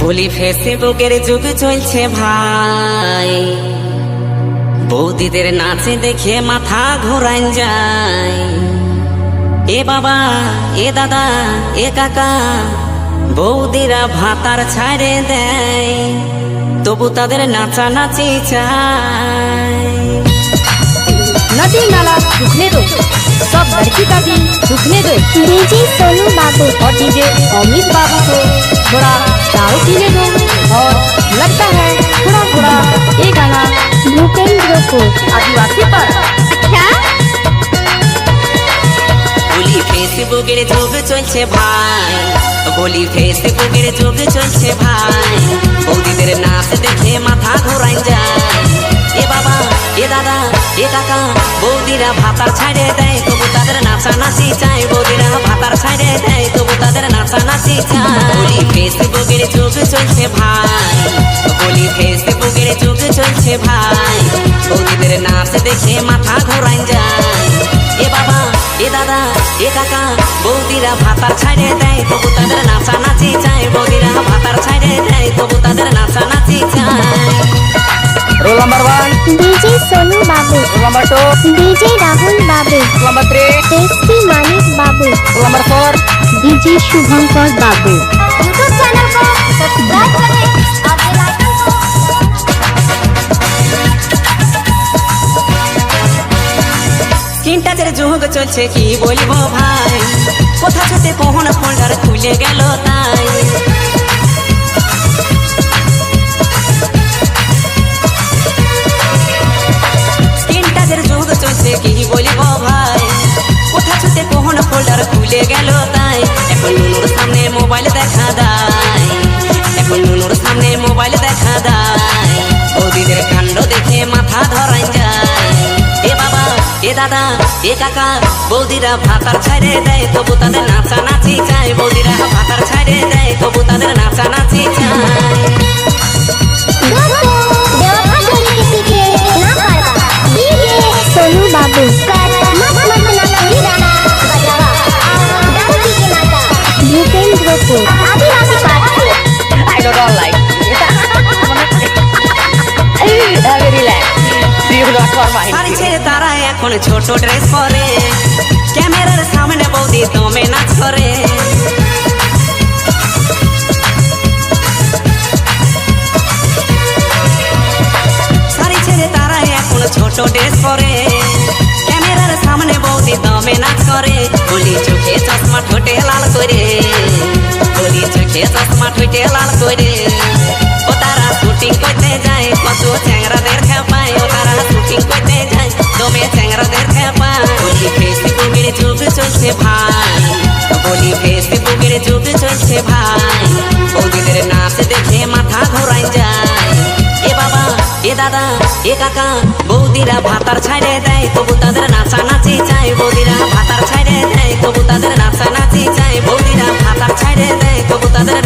বলি ফেসবুকের যুগ চলছে ভাই, বৌদিদের নাচে দেখে মাথা ঘোরান যায়। এ বাবা, এ দাদা, এ কাকা, বৌদিরা ভাতার ছাড়ে দেয়, তবু তাদের নাচানাচি চায়। नदी नाला सूखने दो, सब लड़की का भी सूखने दो। डीजे सोनू बाबू और डीजे अमित बाबू को थोड़ा दारू पीने दो। और लगता है थोड़ा थोड़ा ये गाना भूपेंद्र को आदिवासी पर। क्या বলি ফেসবুকের যুগ চলছে ভাই, বলি ফেসবুকের যুগ চলছে ভাই, বৌদিদের নাচ দেখে মাথা ঘোরান যায়। এ বাবা, এ দাদা, এ কাকা, বৌদিরা ভাতার ছাড়ে দেয়, তবু তাদের নাচানাচি চায়। বৌদিরা ভাতার ছাড়ে দেয়, তবু তাদের নাচানাচি চায়। বলি ফেসবুকের যুগ চলছে ভাই, বলি ফেসবুকের যুগ চলছে ভাই, বৌদিদের নাচ দেখে মাথা ঘোরান যায়। এ বাবা, এ দাদা, এ কাকা, বৌদিরা ভাতার ছাড়ে দেয়, তবু তাদের নাচানাচি চায়। বৌদিরা ভাতার ছাড়ে দেয়, তবু তাদের নাচানাচি চায়। रोल नंबर 1 डीजे सोनू बाबू, रोल नंबर 2 डीजे राहुल बाबू, रोल नंबर 3 एसपी मानिक बाबू, रोल नंबर 4 डीजे शुभंकर बाबू। यूट्यूब चैनल को सब्सक्राइब करें और बेल आइकन को স্ক্রিন টাচের যুগ চলছে কি বলবো ভাই, কোথা ছুটে কোন ফোল্ডার খুলে গেল তাই। স্ক্রিন টাচের যুগ চলছে কি বলবো ভাই, কোথা ছুটে কোন ফোল্ডার খুলে গেল তাই। এখন নুনুর সামনে মোবাইল দেখা দেয়, এখন নুনুর সামনে মোবাইল দেখা দেয়, বৌদিদের কাণ্ড দেখে মাথা ধরাই যায়। এ বাবা, এ দাদা, এ কাকা, বৌদিরা ভাতার ছাড়ে দেয়, তবু তাদের নাচানাচি চায়। বৌদিরা ভাতার ছাড়ে দেয়, তবু তাদের নাচানাচি চায়। देवता जोड़ी के पीछे ना पड़ता। डीजे सोनू बाबू मस्त मस्त नकली गाना बजावा और दारू पी के नाचा। भूपेंद्र को Adivasi party. I don't like very relax. You not for my sari ছেড়ে তারা এখন ছোট ড্রেস পরে, ক্যামেরার সামনে বৌদি দমে নাচ করে। শাড়ি ছেড়ে তারা এখন ছোট ড্রেস পরে, ক্যামেরার সামনে বৌদি দমে নাচ করে। বলি চোখে চশমা ঠোঁটে লাল করে, বলি চোখে চশমা ঠোঁটে লাল করে। ও তারা শুটিং করতে যায়, কত চ্যাংরাদের খেপায়। ও তারা শুটিং করতে যায়, দমে চ্যাংরাদের খেপায়। বলি ফেসবুকের যুগ চলছে ভাই, বলি ফেসবুকের যুগ চলছে ভাই, বৌদিদের নাচ দেখে মাথা ঘোরাই যায়। এ বাবা, এ দাদা, এ কাকা, বৌদিরা ভাতার ছাড়ে দেয়, তবু তাদের নাচানাচি চায়। বৌদিরা ভাতার ছাড়ে দেয়, তবু তাদের নাচানাচি চায়। বৌদিরা ভাতার ছাড়ে দেয়, তবু তাদের